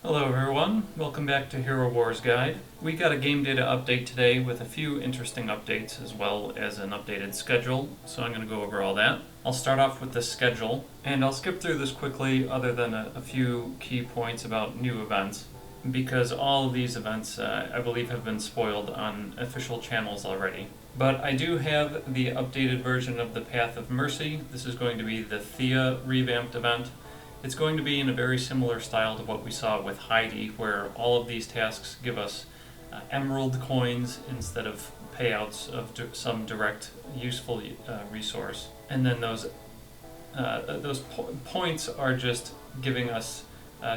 Hello everyone, welcome back to Hero Wars Guide. We got a game data update today with a few interesting updates as well as an updated schedule, so I'm going to go over all that. I'll start off with the schedule, and I'll skip through this quickly other than a few key points about new events, because all of these events I believe have been spoiled on official channels already. But I do have the updated version of the Path of Mercy. This is going to be the Thea revamped event. It's going to be in a very similar style to what we saw with Heidi, where all of these tasks give us emerald coins instead of payouts of some direct useful resource. And then those points are just giving us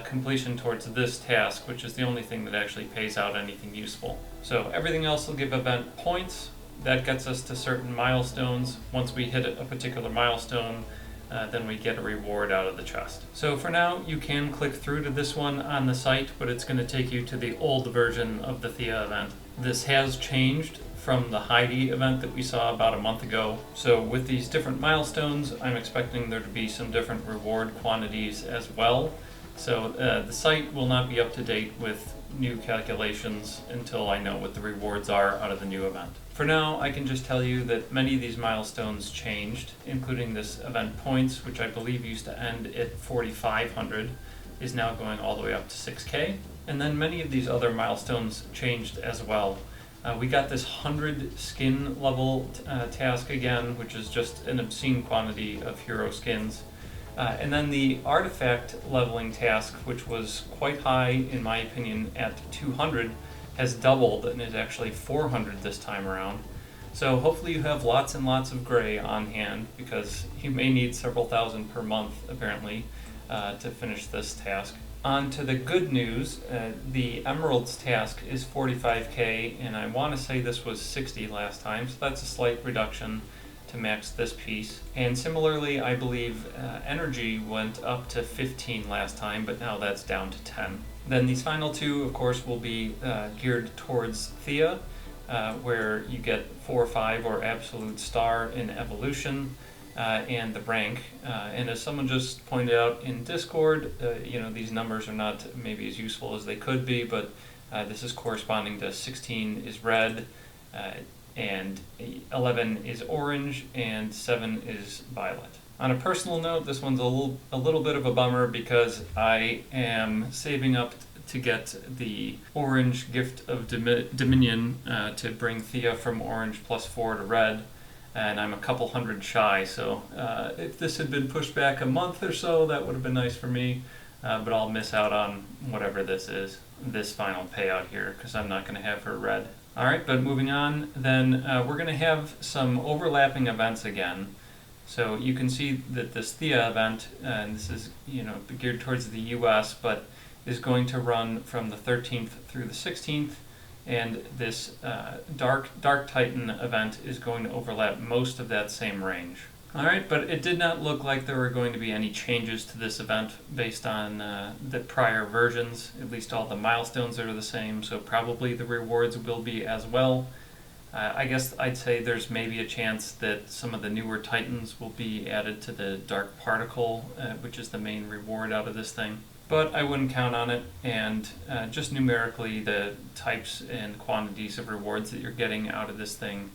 completion towards this task, which is the only thing that actually pays out anything useful. So everything else will give event points. That gets us to certain milestones. Once we hit a particular milestone, then we get a reward out of the chest. So for now, you can click through to this one on the site, but it's going to take you to the old version of the Thea event. This has changed from the Heidi event that we saw about a month ago. So with these different milestones, I'm expecting there to be some different reward quantities as well. So the site will not be up to date with new calculations until I know what the rewards are out of the new event. For now, I can just tell you that many of these milestones changed, including this event points, which I believe used to end at 4,500, is now going all the way up to 6K. And then many of these other milestones changed as well. We got this 100 skin level task again, which is just an obscene quantity of hero skins. And then the artifact leveling task, which was quite high in my opinion at 200, has doubled and is actually 400 this time around. So hopefully you have lots and lots of gray on hand, because you may need several thousand per month apparently to finish this task. On to the good news, the Emeralds task is 45k, and I want to say this was 60 last time, so that's a slight reduction to max this piece. And similarly, I believe energy went up to 15 last time, but now that's down to 10. Then these final two, of course, will be geared towards Thea, where you get 4 or 5 or absolute star in evolution and the rank. And as someone just pointed out in Discord, these numbers are not maybe as useful as they could be, but this is corresponding to 16 is red, and 11 is orange, and 7 is violet. On a personal note, this one's a little bit of a bummer, because I am saving up to get the orange gift of Dominion to bring Thea from orange +4 to red, and I'm a couple hundred shy, so if this had been pushed back a month or so, that would have been nice for me, but I'll miss out on whatever this is, this final payout here, because I'm not going to have her red. Alright, but moving on, then we're going to have some overlapping events again. So you can see that this Thea event, and this is geared towards the US, but is going to run from the 13th through the 16th, and this Dark Titan event is going to overlap most of that same range. Alright, but it did not look like there were going to be any changes to this event based on the prior versions. At least all the milestones are the same, so probably the rewards will be as well. I guess I'd say there's maybe a chance that some of the newer Titans will be added to the Dark Particle, which is the main reward out of this thing. But I wouldn't count on it, and just numerically the types and quantities of rewards that you're getting out of this thing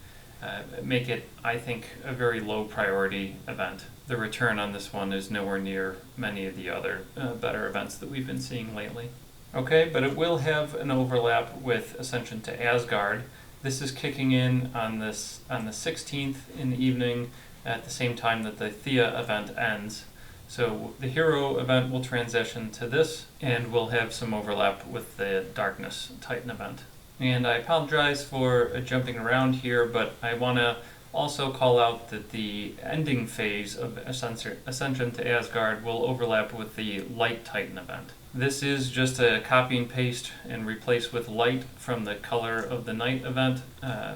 make it, I think, a very low priority event. The return on this one is nowhere near many of the other better events that we've been seeing lately. Okay, but it will have an overlap with Ascension to Asgard. This is kicking in on the 16th in the evening at the same time that the Thea event ends. So the Hero event will transition to this, and we'll have some overlap with the Darkness Titan event. And I apologize for jumping around here, but I want to also call out that the ending phase of Ascension to Asgard will overlap with the Light Titan event. This is just a copy and paste and replace with light from the Color of the Night event.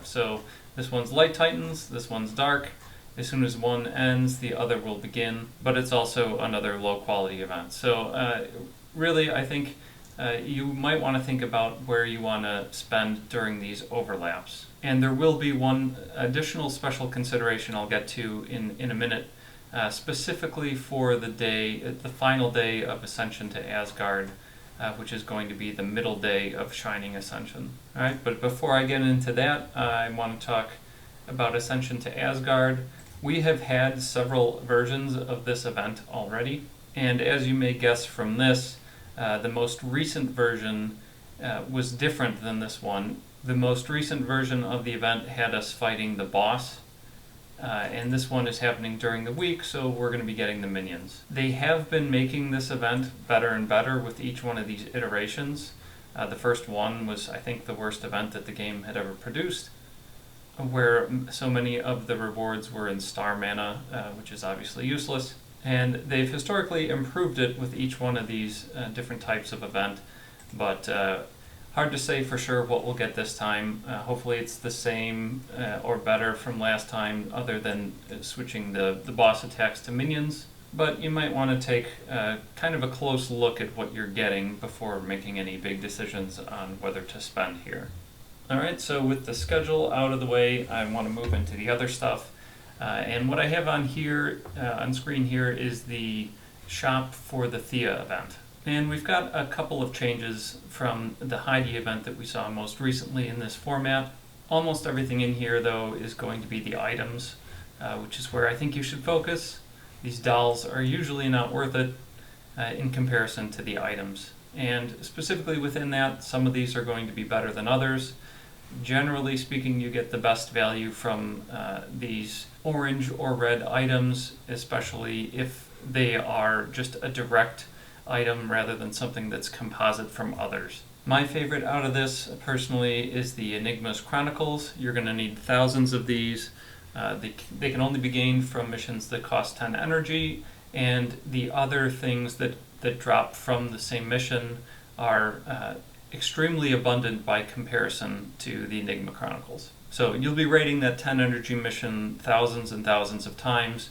So this one's Light Titans, this one's Dark. As soon as one ends, the other will begin, but it's also another low quality event. So really, I think you might want to think about where you want to spend during these overlaps. And there will be one additional special consideration I'll get to in a minute, specifically for the final day of Ascension to Asgard. which is going to be the middle day of Shining Ascension. Alright, but before I get into that, I want to talk about Ascension to Asgard. We have had several versions of this event already, and as you may guess from this, the most recent version was different than this one. The most recent version of the event had us fighting the boss, and this one is happening during the week, so we're going to be getting the minions. They have been making this event better and better with each one of these iterations. The first one was, I think, the worst event that the game had ever produced, where so many of the rewards were in star mana, which is obviously useless. And they've historically improved it with each one of these different types of event, but hard to say for sure what we'll get this time. Hopefully it's the same or better from last time, other than switching the boss attacks to minions. But you might want to take kind of a close look at what you're getting before making any big decisions on whether to spend here. Alright, so with the schedule out of the way, I want to move into the other stuff. And what I have on here, on screen here, is the shop for the Thea event. And we've got a couple of changes from the Heidi event that we saw most recently in this format. Almost everything in here, though, is going to be the items, which is where I think you should focus. These dolls are usually not worth it in comparison to the items. And specifically within that, some of these are going to be better than others. Generally speaking, you get the best value from these orange or red items, especially if they are just a direct item rather than something that's composite from others. My favorite out of this, personally, is the Enigma's Chronicles. You're going to need thousands of these. They can only be gained from missions that cost 10 energy, and the other things that drop from the same mission are extremely abundant by comparison to the Enigma Chronicles. So you'll be raiding that 10 energy mission thousands and thousands of times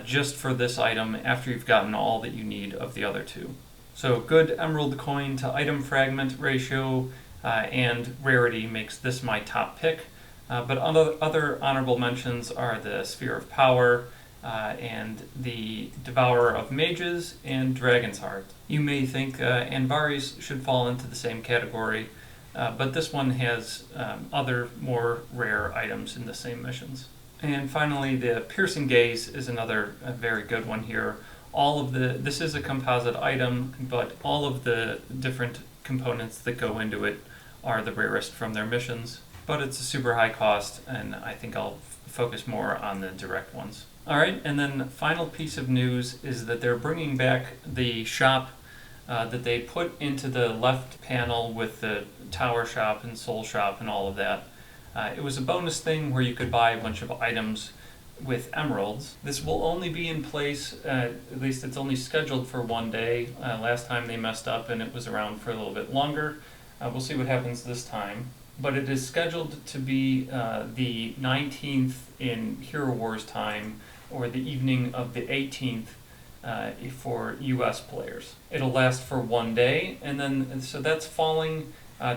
just for this item after you've gotten all that you need of the other two. So good emerald coin to item fragment ratio and rarity makes this my top pick. But other honorable mentions are the Sphere of Power and the Devourer of Mages and Dragon's Heart. You may think Anvaris should fall into the same category, but this one has other more rare items in the same missions. And finally, the Piercing Gaze is another very good one here. This is a composite item, but all of the different components that go into it are the rarest from their missions. But it's a super high cost, and I think I'll focus more on the direct ones. Alright, and then the final piece of news is that they're bringing back the shop that they put into the left panel with the Tower Shop and Soul Shop and all of that. It was a bonus thing where you could buy a bunch of items with emeralds. This will only be in place, at least it's only scheduled for one day. Last time they messed up and it was around for a little bit longer. We'll see what happens this time. But it is scheduled to be the 19th in Hero Wars time, or the evening of the 18th for US players. It'll last for one day, and then so that's falling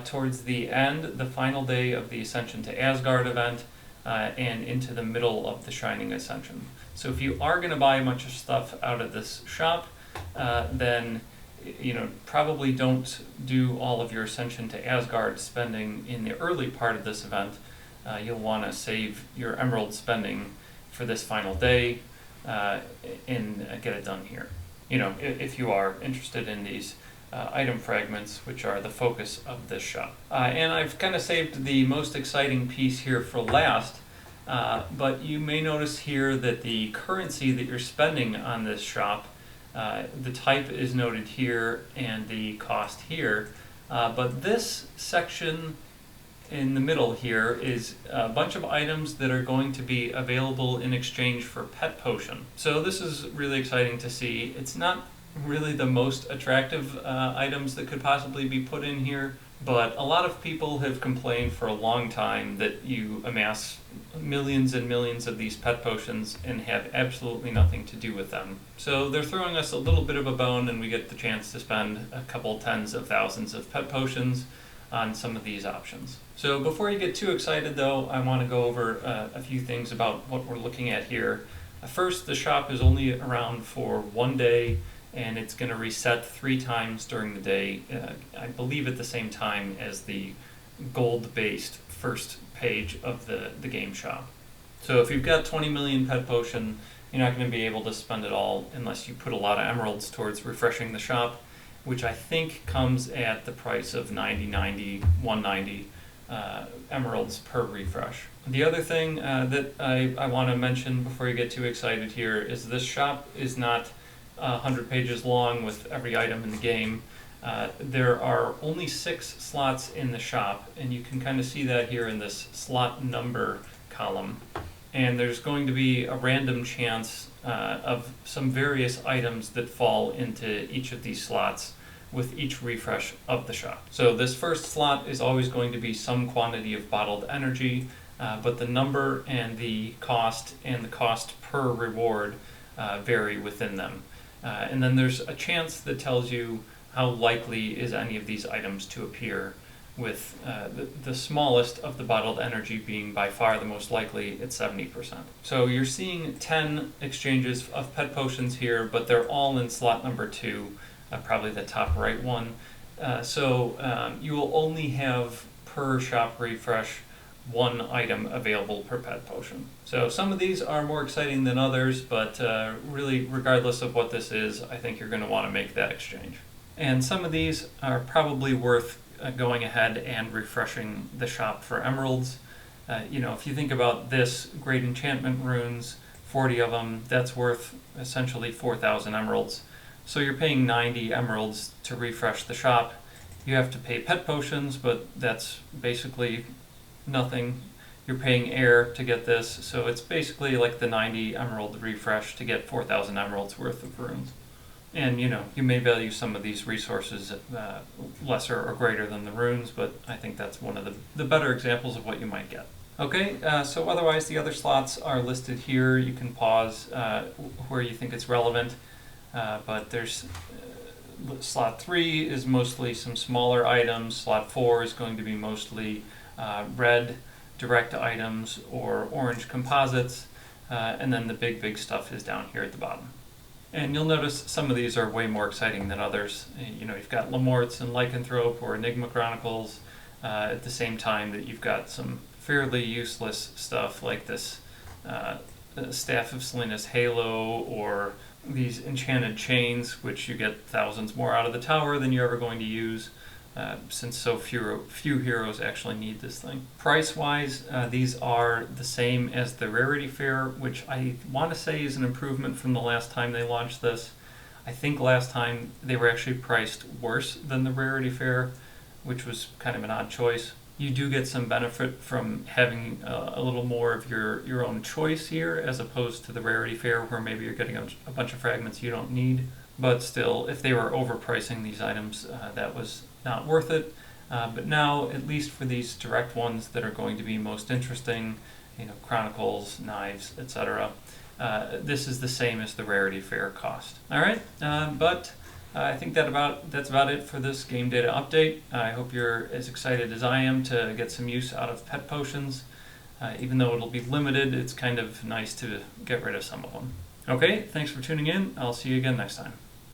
towards the end, the final day of the Ascension to Asgard event, and into the middle of the Shining Ascension. So if you are going to buy a bunch of stuff out of this shop, then probably don't do all of your Ascension to Asgard spending in the early part of this event. You'll want to save your emerald spending for this final day and get it done here. If you are interested in these item fragments, which are the focus of this shop. And I've kind of saved the most exciting piece here for last, but you may notice here that the currency that you're spending on this shop, the type is noted here and the cost here, but this section in the middle here is a bunch of items that are going to be available in exchange for Pet Potion. So this is really exciting to see. It's not really the most attractive items that could possibly be put in here, but a lot of people have complained for a long time that you amass millions and millions of these Pet Potions and have absolutely nothing to do with them. So they're throwing us a little bit of a bone, and we get the chance to spend a couple tens of thousands of Pet Potions on some of these options. So before you get too excited though, I want to go over a few things about what we're looking at here. First, the shop is only around for one day, and it's going to reset 3 times during the day, I believe at the same time as the gold-based first page of the game shop. So if you've got 20 million pet potion, you're not going to be able to spend it all unless you put a lot of emeralds towards refreshing the shop, which I think comes at the price of 190 emeralds per refresh. The other thing that I want to mention before you get too excited here is this shop is not 100 pages long with every item in the game. There are only 6 slots in the shop, and you can kind of see that here in this slot number column. And there's going to be a random chance of some various items that fall into each of these slots with each refresh of the shop. So this first slot is always going to be some quantity of bottled energy, but the number and the cost per reward vary within them. And then there's a chance that tells you how likely is any of these items to appear, with the smallest of the bottled energy being by far the most likely at 70%. So you're seeing 10 exchanges of pet potions here, but they're all in slot number 2, probably the top right one. So you will only have per shop refresh 1 item available per pet potion. So some of these are more exciting than others, but really regardless of what this is, I think you're going to want to make that exchange. And some of these are probably worth going ahead and refreshing the shop for emeralds. If you think about this, great enchantment runes, 40 of them, that's worth essentially 4,000 emeralds. So you're paying 90 emeralds to refresh the shop. You have to pay pet potions, but that's basically nothing. You're paying air to get this, so it's basically like the 90 emerald refresh to get 4,000 emeralds worth of runes. And you may value some of these resources lesser or greater than the runes, but I think that's one of the better examples of what you might get. Okay, so otherwise the other slots are listed here. You can pause where you think it's relevant, but there's slot 3 is mostly some smaller items. Slot 4 is going to be mostly red direct items or orange composites, and then the big stuff is down here at the bottom. And you'll notice some of these are way more exciting than others. You've got Lamorts and Lycanthrope or Enigma Chronicles at the same time that you've got some fairly useless stuff like this Staff of Selena's Halo, or these enchanted chains, which you get thousands more out of the tower than you're ever going to use, since so few heroes actually need this thing. Price-wise, these are the same as the Rarity Fair, which I want to say is an improvement from the last time they launched this. I think last time they were actually priced worse than the Rarity Fair, which was kind of an odd choice. You do get some benefit from having a little more of your own choice here, as opposed to the Rarity Fair, where maybe you're getting a bunch of fragments you don't need. But still, if they were overpricing these items, that was not worth it. But now, at least for these direct ones that are going to be most interesting, Chronicles, Knives, etc., this is the same as the Rarity Fair cost. All right, but I think that's about it for this game data update. I hope you're as excited as I am to get some use out of pet potions. Even though it'll be limited, it's kind of nice to get rid of some of them. Okay, thanks for tuning in. I'll see you again next time.